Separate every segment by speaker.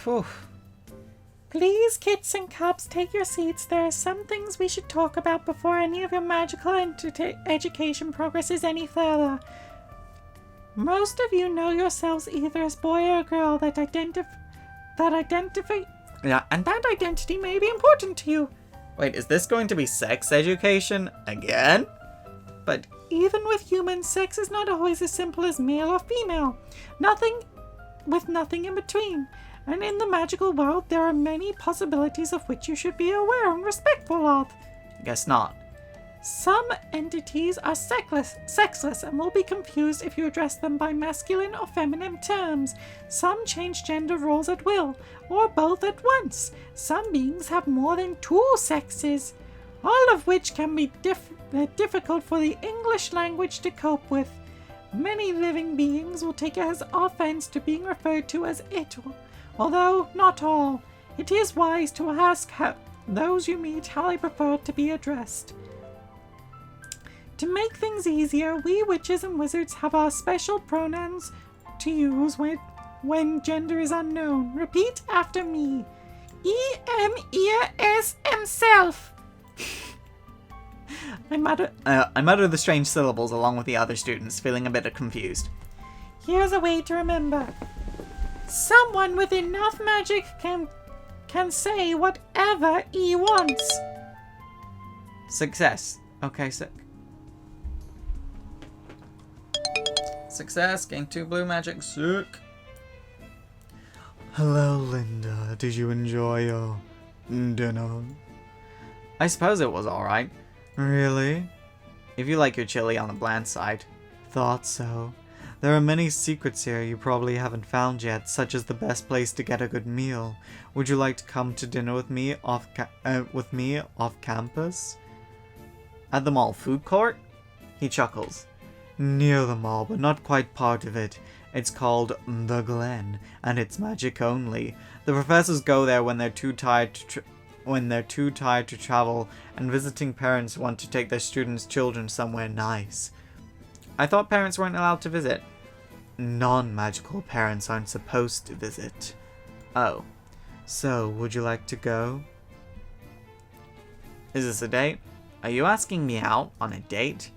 Speaker 1: Whew.
Speaker 2: Please, kits and cubs, take your seats. There are some things we should talk about before any of your magical education progresses any further. Most of you know yourselves either as boy or girl. That identity may be important to you.
Speaker 1: Wait, is this going to be sex education again?
Speaker 2: But even with humans, sex is not always as simple as male or female. Nothing in between. And in the magical world, there are many possibilities of which you should be aware and respectful of.
Speaker 1: Guess not.
Speaker 2: Some entities are sexless and will be confused if you address them by masculine or feminine terms. Some change gender roles at will, or both at once. Some beings have more than 2 sexes, all of which can be difficult for the English language to cope with. Many living beings will take as offense to being referred to as it, although not all. It is wise to ask those you meet how they prefer to be addressed. To make things easier, we witches and wizards have our special pronouns to use when gender is unknown. Repeat after me. E-M-E-S himself.
Speaker 1: I mutter the strange syllables along with the other students, feeling a bit confused.
Speaker 2: Here's a way to remember. Someone with enough magic can say whatever he wants.
Speaker 1: Success. Okay, Success, gain 2 blue magic, sick. Hello, Linda. Did you enjoy your dinner? I suppose it was alright. Really? If you like your chili on the bland side. Thought so. There are many secrets here you probably haven't found yet, such as the best place to get a good meal. Would you like to come to dinner with me off campus? At the mall food court? He chuckles. Near the mall, but not quite part of it. It's called The Glen, and it's magic only. The professors go there when they're too tired to travel, and visiting parents want to take their students' children somewhere nice. I thought parents weren't allowed to visit. Non-magical parents aren't supposed to visit. Oh. So, would you like to go? Is this a date? Are you asking me out on a date?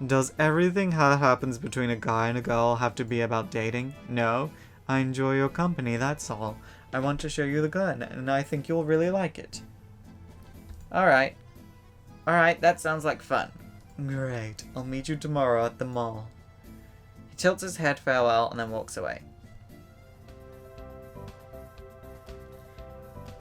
Speaker 1: Does everything that happens between a guy and a girl have to be about dating? No. I enjoy your company, that's all. I want to show you the Glen, and I think you'll really like it. Alright, that sounds like fun. Great, I'll meet you tomorrow at the mall. He tilts his head farewell and then walks away.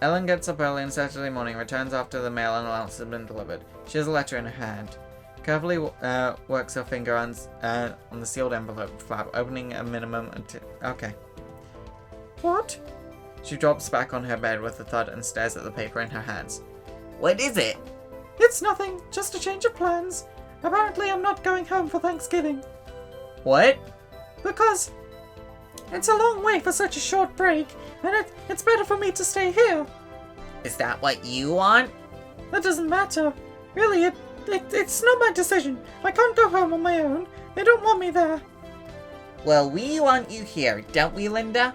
Speaker 1: Ellen gets up early on Saturday morning, returns after the mail and allowance has been delivered. She has a letter in her hand. Carefully works her finger on the sealed envelope flap, opening a minimum until... Okay.
Speaker 2: What?
Speaker 1: She drops back on her bed with a thud and stares at the paper in her hands. What is it?
Speaker 2: It's nothing, just a change of plans. Apparently I'm not going home for Thanksgiving.
Speaker 1: What?
Speaker 2: Because it's a long way for such a short break, and it's better for me to stay here.
Speaker 1: Is that what you want?
Speaker 2: That doesn't matter. Really, it's not my decision. I can't go home on my own. They don't want me there.
Speaker 1: Well, we want you here, don't we, Linda?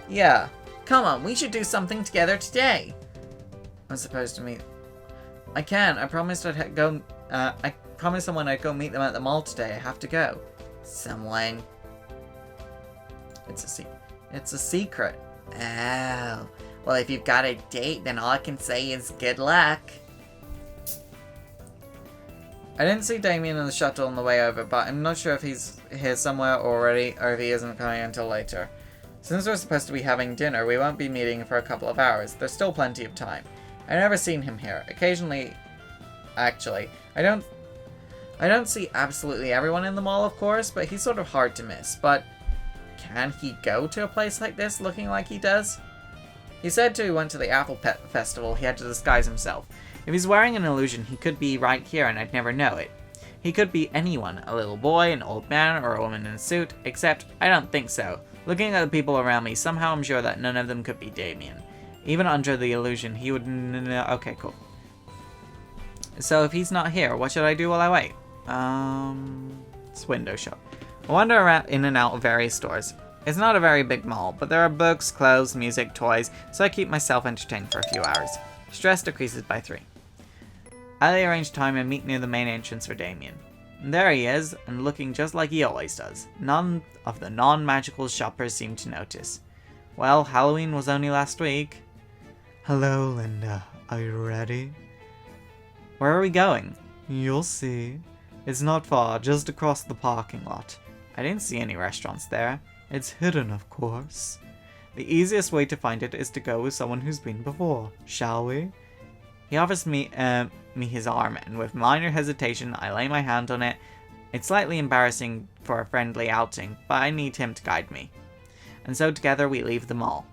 Speaker 1: Yeah. Come on, we should do something together today. I'm supposed to meet... I can. I promised I'd go... I promised someone I'd go meet them at the mall today. I have to go. Someone? It's a secret. Oh. Well, if you've got a date, then all I can say is good luck. I didn't see Damien in the shuttle on the way over, but I'm not sure if he's here somewhere already or if he isn't coming until later. Since we're supposed to be having dinner, we won't be meeting for a couple of hours. There's still plenty of time. I've never seen him here. Occasionally, actually, I don't see absolutely everyone in the mall, of course, but he's sort of hard to miss. But can he go to a place like this looking like he does? He said he went to the Apple Pet Festival. He had to disguise himself. If he's wearing an illusion, he could be right here and I'd never know it. He could be anyone, a little boy, an old man, or a woman in a suit, except I don't think so. Looking at the people around me, somehow I'm sure that none of them could be Damien. Even under the illusion, he would... Okay, cool. So if he's not here, what should I do while I wait? It's window shop. I wander around in and out of various stores. It's not a very big mall, but there are books, clothes, music, toys, so I keep myself entertained for a few hours. Stress decreases by 3. I arrange time and meet near the main entrance for Damien. And there he is, and looking just like he always does. None of the non-magical shoppers seem to notice. Well, Halloween was only last week.
Speaker 3: Hello, Linda. Are you ready?
Speaker 1: Where are we going?
Speaker 3: You'll see. It's not far, just across the parking lot.
Speaker 1: I didn't see any restaurants there.
Speaker 3: It's hidden, of course. The easiest way to find it is to go with someone who's been before, shall we?
Speaker 1: He offers me his arm, and with minor hesitation, I lay my hand on it. It's slightly embarrassing for a friendly outing, but I need him to guide me. And so together we leave the mall.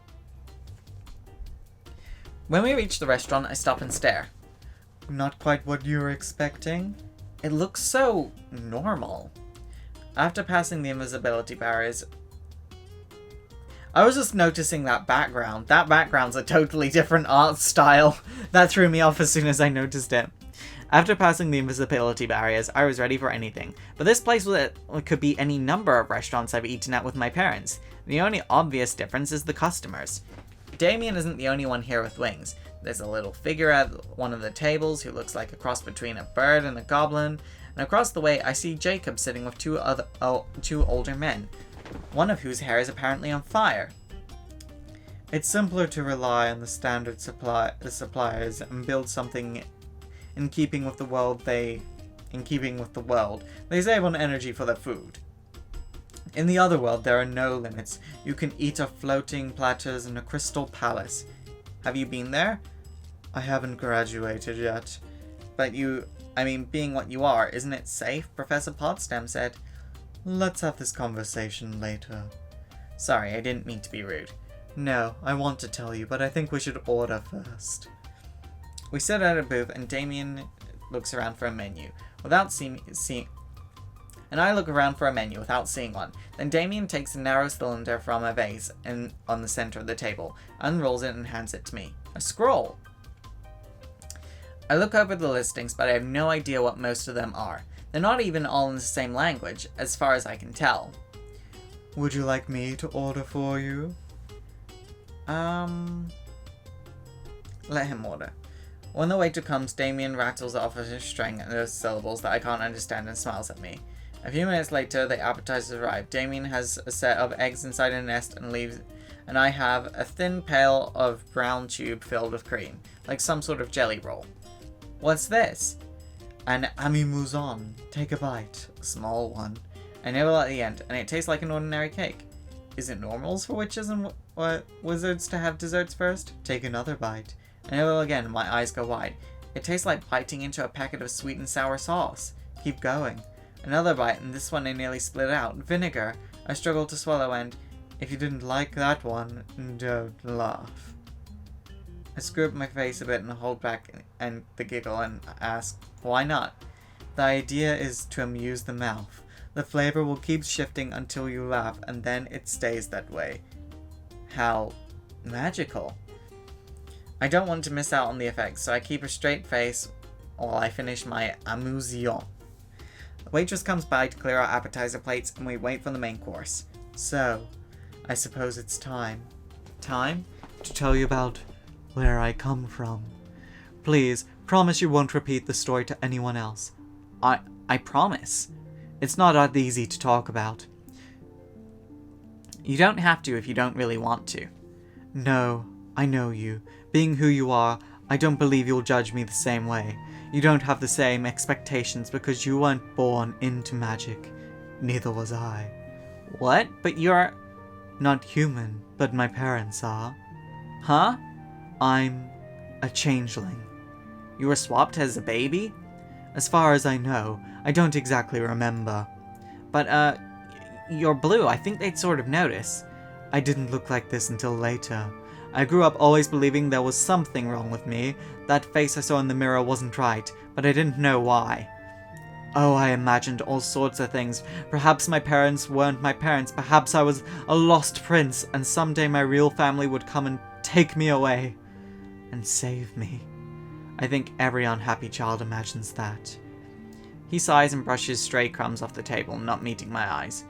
Speaker 1: When we reach the restaurant, I stop and stare.
Speaker 3: Not quite what you were expecting?
Speaker 1: It looks so normal. After passing the invisibility barriers, I was just noticing that background. That background's a totally different art style. That threw me off as soon as I noticed it. After passing the invisibility barriers, I was ready for anything. But this place could be any number of restaurants I've eaten at with my parents. The only obvious difference is the customers. Damien isn't the only one here with wings. There's a little figure at one of the tables who looks like a cross between a bird and a goblin. And across the way, I see Jacob sitting with two older men, one of whose hair is apparently on fire.
Speaker 3: It's simpler to rely on the standard suppliers and build something in keeping with the world. They save on energy for their food. In the other world, there are no limits. You can eat off floating platters in a crystal palace.
Speaker 1: Have you been there?
Speaker 3: I haven't graduated yet.
Speaker 1: But being what you are, isn't it safe? Professor Potsdam said.
Speaker 3: Let's have this conversation later.
Speaker 1: Sorry, I didn't mean to be rude.
Speaker 3: No, I want to tell you, but I think we should order first.
Speaker 1: We sit at a booth and Damien looks around for a menu. And I look around for a menu without seeing one. Then Damien takes a narrow cylinder from a vase on the center of the table, unrolls it and hands it to me. A scroll! I look over the listings, but I have no idea what most of them are. They're not even all in the same language, as far as I can tell.
Speaker 3: Would you like me to order for you?
Speaker 1: Let him order. When the waiter comes, Damien rattles off a string of syllables that I can't understand and smiles at me. A few minutes later, the appetizers arrive. Damien has a set of eggs inside a nest and I have a thin pail of brown tube filled with cream, like some sort of jelly roll. What's this?
Speaker 3: An ami-mouzon. Take a bite. A small one.
Speaker 1: I nibble at the end, and it tastes like an ordinary cake. Is it normal for witches and wizards to have desserts first?
Speaker 3: Take another bite.
Speaker 1: I nibble again, my eyes go wide. It tastes like biting into a packet of sweet and sour sauce.
Speaker 3: Keep going.
Speaker 1: Another bite, and this one I nearly split out. Vinegar. I struggle to swallow and...
Speaker 3: If you didn't like that one, don't laugh.
Speaker 1: I screw up my face a bit and hold back and the giggle and ask, why not?
Speaker 3: The idea is to amuse the mouth. The flavor will keep shifting until you laugh, and then it stays that way.
Speaker 1: How magical. I don't want to miss out on the effects, so I keep a straight face while I finish my amuse-bouche. The waitress comes by to clear our appetizer plates, and we wait for the main course.
Speaker 3: So, I suppose it's time.
Speaker 1: Time?
Speaker 3: To tell you about where I come from. Please, promise you won't repeat the story to anyone else.
Speaker 1: I promise.
Speaker 3: It's not that easy to talk about.
Speaker 1: You don't have to if you don't really want to.
Speaker 3: No, I know you. Being who you are, I don't believe you'll judge me the same way. You don't have the same expectations because you weren't born into magic. Neither was I.
Speaker 1: What? But you're...
Speaker 3: Not human, but my parents are.
Speaker 1: Huh?
Speaker 3: I'm a changeling.
Speaker 1: You were swapped as a baby?
Speaker 3: As far as I know, I don't exactly remember.
Speaker 1: But, you're blue. I think they'd sort of notice.
Speaker 3: I didn't look like this until later. I grew up always believing there was something wrong with me. That face I saw in the mirror wasn't right, but I didn't know why. Oh, I imagined all sorts of things. Perhaps my parents weren't my parents. Perhaps I was a lost prince, and someday my real family would come and take me away. And save me. I think every unhappy child imagines that.
Speaker 1: He sighs and brushes stray crumbs off the table, not meeting my eyes.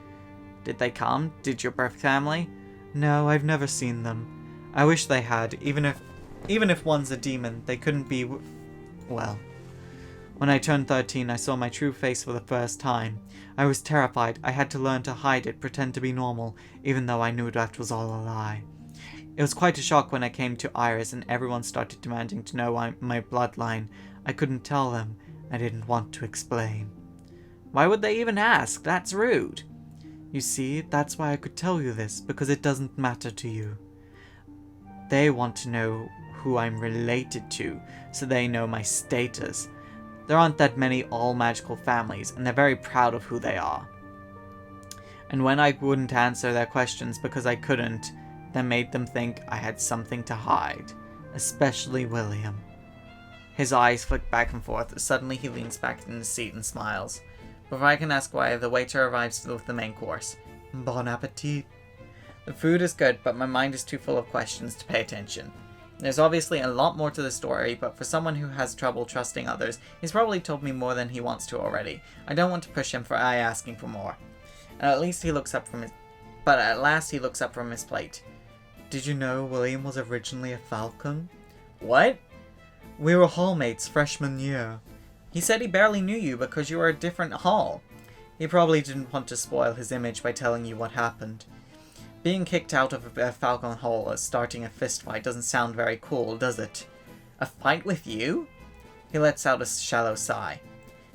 Speaker 3: Did they come? Did your birth family? No, I've never seen them. I wish they had. Even if one's a demon, they couldn't be... Well... When I turned 13, I saw my true face for the first time. I was terrified. I had to learn to hide it, pretend to be normal, even though I knew that was all a lie. It was quite a shock when I came to Iris and everyone started demanding to know my bloodline. I couldn't tell them. I didn't want to explain. Why would they even ask? That's rude. You see, that's why I could tell you this, because it doesn't matter to you. They want to know who I'm related to, so they know my status. There aren't that many all-magical families, and they're very proud of who they are. And when I wouldn't answer their questions because I couldn't, that made them think I had something to hide. Especially William. His eyes flick back and forth. Suddenly he leans back in his seat and smiles. Before I can ask why, the waiter arrives with the main course. Bon appetit. The food is good, but my mind is too full of questions to pay attention. There's obviously a lot more to the story, but for someone who has trouble trusting others, he's probably told me more than he wants to already. I don't want to push him for asking for more. And at last he looks up from his plate. Did you know William was originally a falcon? What? We were hallmates freshman year. He said he barely knew you because you were a different hall. He probably didn't want to spoil his image by telling you what happened. Being kicked out of a Falcon Hall or starting a fistfight doesn't sound very cool, does it? A fight with you? He lets out a shallow sigh.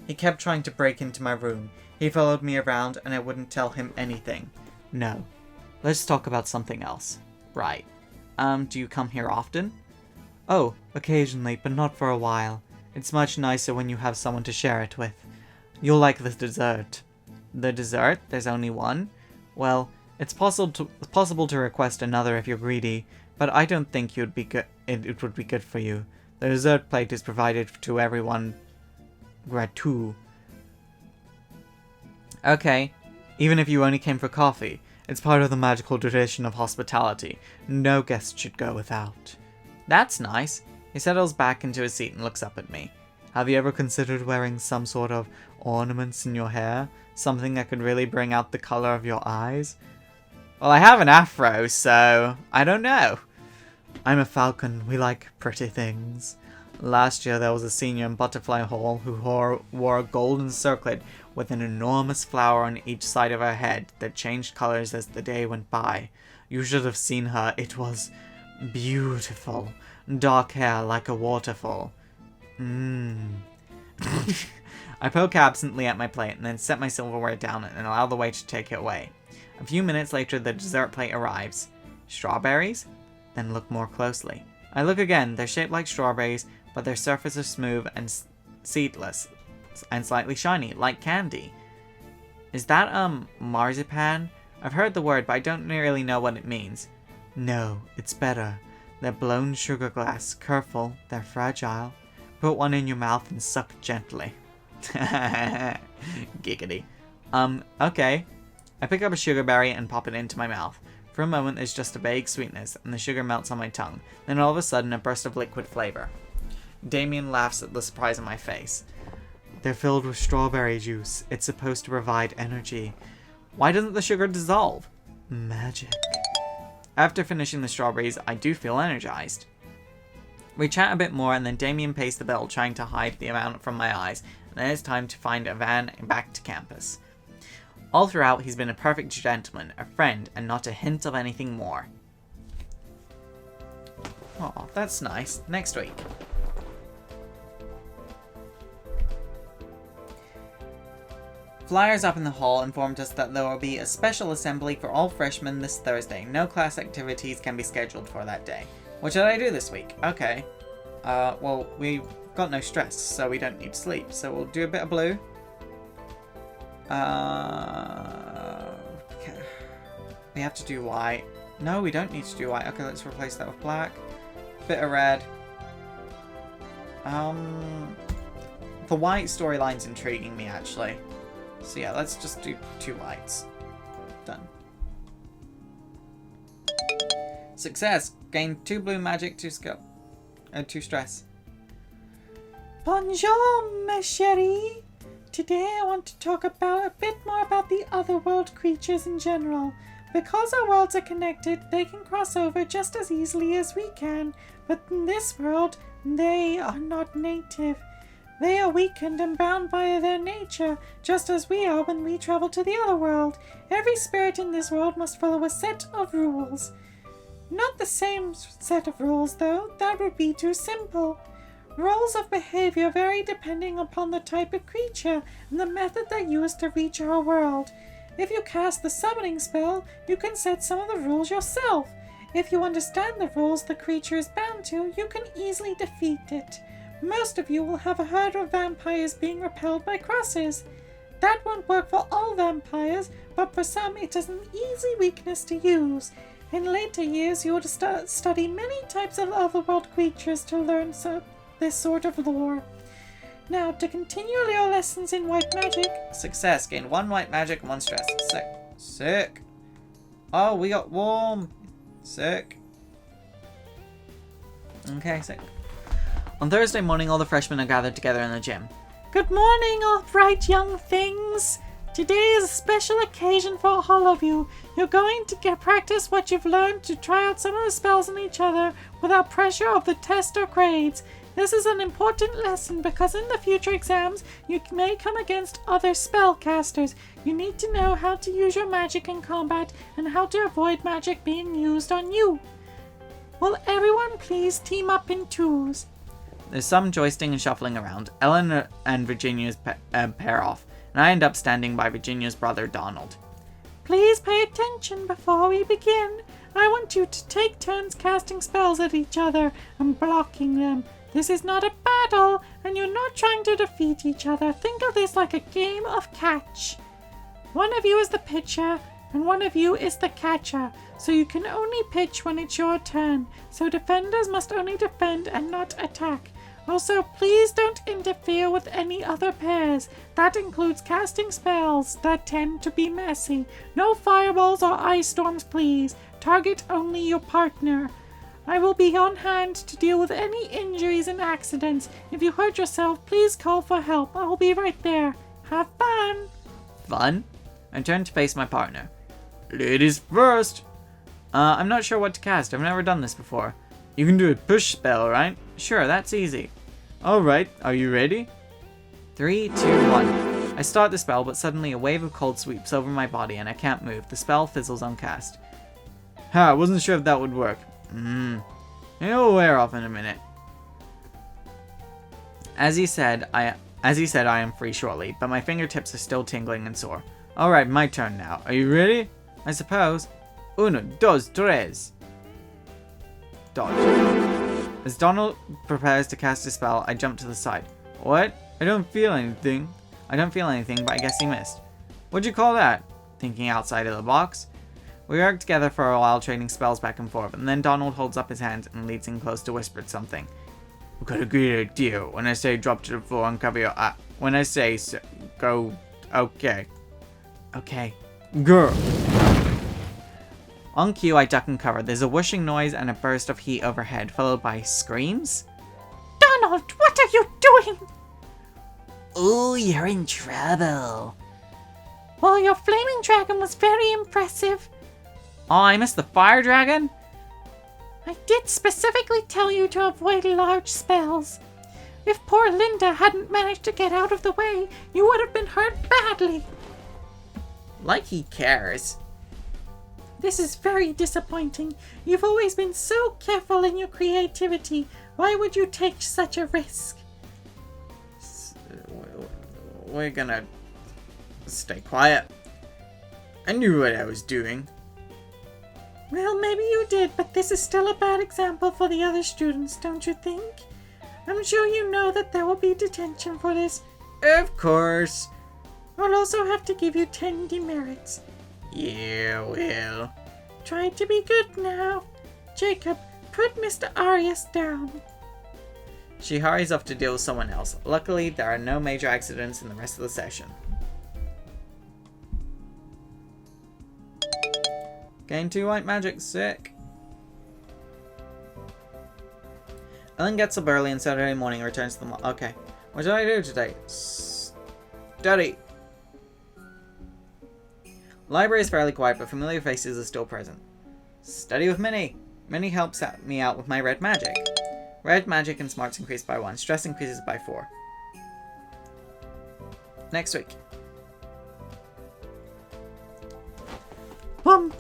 Speaker 3: He kept trying to break into my room. He followed me around and I wouldn't tell him anything. No. Let's talk about something else. Right. Do you come here often? Oh, occasionally, but not for a while. It's much nicer when you have someone to share it with. You'll like the dessert. The dessert? There's only one? Well... It's possible to request another if you're greedy, but I don't think it would be good for you. The dessert plate is provided to everyone gratuit. Okay, even if you only came for coffee, it's part of the magical tradition of hospitality. No guest should go without. That's nice. He settles back into his seat and looks up at me. Have you ever considered wearing some sort of ornaments in your hair? Something that could really bring out the color of your eyes? Well, I have an afro, so I don't know. I'm a falcon. We like pretty things. Last year there was a senior in Butterfly Hall who wore a golden circlet with an enormous flower on each side of her head that changed colors as the day went by. You should have seen her. It was beautiful. Dark hair like a waterfall. I poke absently at my plate and then set my silverware down and allow the waiter to take it away. A few minutes later, the dessert plate arrives. Strawberries? Then look more closely. I look again. They're shaped like strawberries, but their surface is smooth and seedless, and slightly shiny, like candy. Is that, marzipan? I've heard the word, but I don't really know what it means. No, it's better. They're blown sugar glass. Careful, they're fragile. Put one in your mouth and suck gently. Giggity. Okay. I pick up a sugar berry and pop it into my mouth. For a moment, there's just a vague sweetness, and the sugar melts on my tongue. Then all of a sudden, a burst of liquid flavor. Damien laughs at the surprise on my face. They're filled with strawberry juice. It's supposed to provide energy. Why doesn't the sugar dissolve? Magic. After finishing the strawberries, I do feel energized. We chat a bit more, and then Damien pays the bill, trying to hide the amount from my eyes, and then it's time to find a van back to campus. All throughout, he's been a perfect gentleman, a friend, and not a hint of anything more. Oh, that's nice. Next week. Flyers up in the hall informed us that there will be a special assembly for all freshmen this Thursday. No class activities can be scheduled for that day. What should I do this week? Okay. Well, we've got no stress, so we don't need sleep. So we'll do a bit of blue. Okay. We have to do white. No, we don't need to do white. Okay, let's replace that with black. Bit of red. The white storyline's intriguing me, actually. So yeah, let's just do 2 whites. Done. Success! Gain 2 blue magic, 2 skill. 2 stress.
Speaker 2: Bonjour, mes chéris. today I want to talk about a bit more about the Otherworld creatures in general. Because our worlds are connected, they can cross over just as easily as we can, but in this world, they are not native. They are weakened and bound by their nature, just as we are when we travel to the other world. Every spirit in this world must follow a set of rules. Not the same set of rules, though. That would be too simple. Rules of behavior vary depending upon the type of creature and the method they use to reach our world. If you cast the summoning spell, you can set some of the rules yourself. If you understand the rules the creature is bound to, you can easily defeat it. Most of you will have heard of vampires being repelled by crosses. That won't work for all vampires, but for some it is an easy weakness to use. In later years, you will study many types of otherworld creatures to learn this sort of lore. Now, to continue your lessons in white magic...
Speaker 1: Success. Gain 1 white magic and 1 stress. Sick. Sick. Oh, we got warm. Sick. Okay, sick.
Speaker 3: On Thursday morning, all the freshmen are gathered together in the gym.
Speaker 2: Good morning, all bright young things. Today is a special occasion for all of you. You're going to practice what you've learned to try out some of the spells on each other without pressure of the test or grades. This is an important lesson because in the future exams, you may come against other spellcasters. You need to know how to use your magic in combat and how to avoid magic being used on you. Will everyone please team up in twos?
Speaker 3: There's some joisting and shuffling around. Ellen and Virginia's pair off, and I end up standing by Virginia's brother, Donald.
Speaker 2: Please pay attention before we begin. I want you to take turns casting spells at each other and blocking them. This is not a battle, and you're not trying to defeat each other. Think of this like a game of catch. One of you is the pitcher, and one of you is the catcher, so you can only pitch when it's your turn. So defenders must only defend and not attack. Also, please don't interfere with any other pairs. That includes casting spells that tend to be messy. No fireballs or ice storms, please. Target only your partner. I will be on hand to deal with any injuries and accidents. If you hurt yourself, please call for help. I will be right there. Have fun!
Speaker 3: Fun? I turn to face my partner. Ladies first! I'm not sure what to cast. I've never done this before. You can do a push spell, right? Sure, that's easy. Alright, are you ready? 3, 2, 1. I start the spell, but suddenly a wave of cold sweeps over my body and I can't move. The spell fizzles on cast. I wasn't sure if that would work. It'll wear off in a minute. As he said, I am free shortly, but my fingertips are still tingling and sore. Alright, my turn now. Are you ready? I suppose. 1, 2, 3. Dodge. As Donald prepares to cast a spell, I jump to the side. What? I don't feel anything, but I guess he missed. What'd you call that? Thinking outside of the box. We argue together for a while, trading spells back and forth, and then Donald holds up his hand and leads in close to whisper something. We've got a great idea. When I say drop to the floor and cover your eye. When I say so, go. Okay. Okay. Girl. On cue, I duck and cover. There's a whooshing noise and a burst of heat overhead, followed by screams.
Speaker 2: Donald, what are you doing?
Speaker 3: Ooh, you're in trouble.
Speaker 2: Well, your flaming dragon was very impressive.
Speaker 3: Oh, I missed the fire dragon?
Speaker 2: I did specifically tell you to avoid large spells. If poor Linda hadn't managed to get out of the way, you would have been hurt badly.
Speaker 3: Like he cares.
Speaker 2: This is very disappointing. You've always been so careful in your creativity. Why would you take such a risk?
Speaker 3: We're gonna stay quiet. I knew what I was doing.
Speaker 2: Well, maybe you did, but this is still a bad example for the other students, don't you think? I'm sure you know that there will be detention for this.
Speaker 3: Of course.
Speaker 2: I'll also have to give you 10 demerits.
Speaker 3: Yeah, well.
Speaker 2: Try to be good now. Jacob, put Mr. Arias down.
Speaker 3: She hurries off to deal with someone else. Luckily, there are no major accidents in the rest of the session. Gain 2 white magic, sick. Ellen gets up early on Saturday morning and returns to the mall. Okay. What did I do today?
Speaker 1: Study! Library is fairly quiet, but familiar faces are still present. Study with Minnie. Minnie helps me out with my red magic. Red magic and smarts increase by 1. Stress increases by 4. Next week.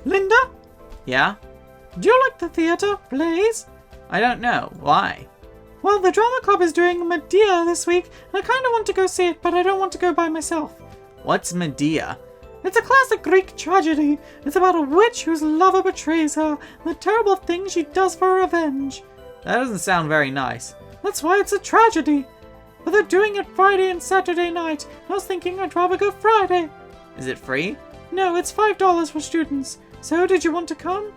Speaker 2: Linda?
Speaker 1: Yeah?
Speaker 2: Do you like the theatre plays?
Speaker 1: I don't know. Why?
Speaker 2: Well, the drama club is doing Medea this week, and I kind of want to go see it, but I don't want to go by myself.
Speaker 1: What's Medea?
Speaker 2: It's a classic Greek tragedy. It's about a witch whose lover betrays her, and the terrible things she does for revenge.
Speaker 1: That doesn't sound very nice.
Speaker 2: That's why it's a tragedy. But they're doing it Friday and Saturday night. I was thinking I'd rather go Friday.
Speaker 1: Is it free?
Speaker 2: No, it's $5 for students. So, did you want to come?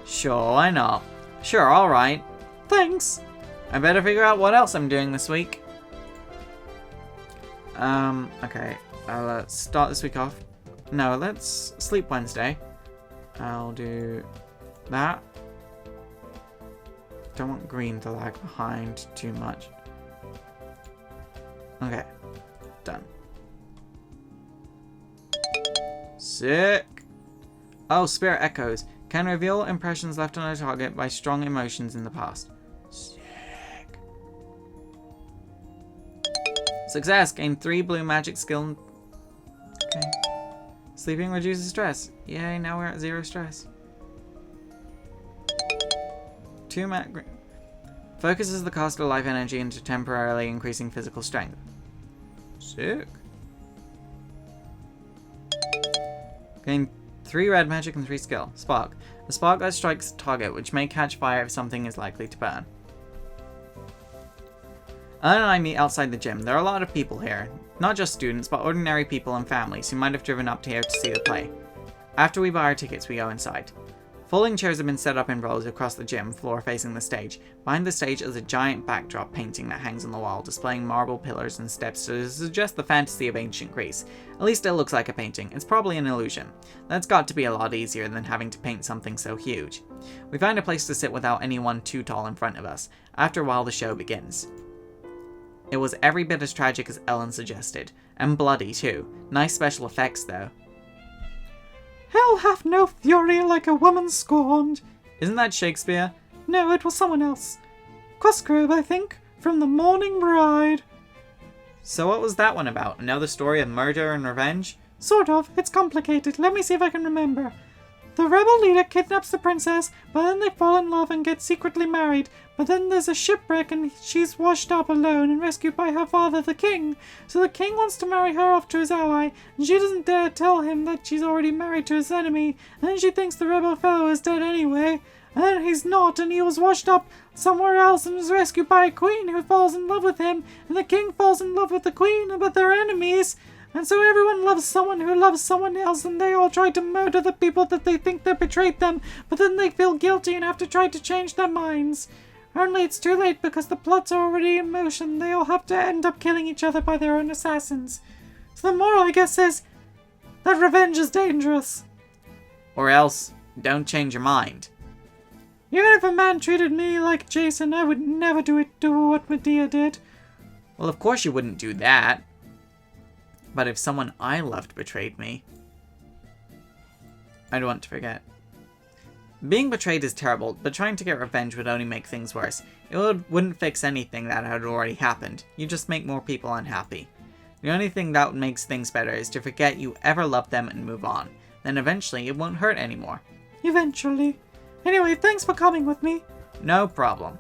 Speaker 1: Sure, why not? Sure, alright.
Speaker 2: Thanks.
Speaker 1: I better figure out what else I'm doing this week. Okay. I'll start this week off. No, let's sleep Wednesday. I'll do that. Don't want green to lag behind too much. Okay. Done. Sick. Oh, Spirit Echoes. Can reveal impressions left on a target by strong emotions in the past. Sick. Success. Gain 3 blue magic skill. Okay. Sleeping reduces stress. Yay, now we're at 0 stress. 2 focuses the caster life energy into temporarily increasing physical strength. Sick. Gain 3 red magic and 3 skill. Spark. A spark that strikes target, which may catch fire if something is likely to burn. Ellen and I meet outside the gym. There are a lot of people here. Not just students, but ordinary people and families who might have driven up here to see the play. After we buy our tickets, we go inside. Folding chairs have been set up in rows across the gym floor facing the stage. Behind the stage is a giant backdrop painting that hangs on the wall, displaying marble pillars and steps to suggest the fantasy of ancient Greece. At least it looks like a painting. It's probably an illusion. That's got to be a lot easier than having to paint something so huge. We find a place to sit without anyone too tall in front of us. After a while, the show begins. It was every bit as tragic as Ellen suggested. And bloody, too. Nice special effects, though.
Speaker 2: Hell hath no fury like a woman scorned.
Speaker 1: Isn't that Shakespeare?
Speaker 2: No, it was someone else. Cosgrove, I think, from The Morning Bride.
Speaker 1: So what was that one about? Another story of murder and revenge?
Speaker 2: Sort of. It's complicated. Let me see if I can remember. The rebel leader kidnaps the princess, but then they fall in love and get secretly married. But then there's a shipwreck and she's washed up alone and rescued by her father, the king. So the king wants to marry her off to his ally, and she doesn't dare tell him that she's already married to his enemy. And then she thinks the rebel fellow is dead anyway. And then he's not, and he was washed up somewhere else and was rescued by a queen who falls in love with him. And the king falls in love with the queen, but they're enemies. And so everyone loves someone who loves someone else, and they all try to murder the people that they think that betrayed them, but then they feel guilty and have to try to change their minds. Only it's too late because the plots are already in motion. They all have to end up killing each other by their own assassins. So the moral, I guess, is that revenge is dangerous.
Speaker 1: Or else, don't change your mind.
Speaker 2: Even if a man treated me like Jason, I would never do what Medea did.
Speaker 1: Well, of course you wouldn't do that. But if someone I loved betrayed me, I'd want to forget. Being betrayed is terrible, but trying to get revenge would only make things worse. It wouldn't fix anything that had already happened. You just make more people unhappy. The only thing that makes things better is to forget you ever loved them and move on. Then eventually it won't hurt anymore.
Speaker 2: Eventually. Anyway, thanks for coming with me.
Speaker 1: No problem.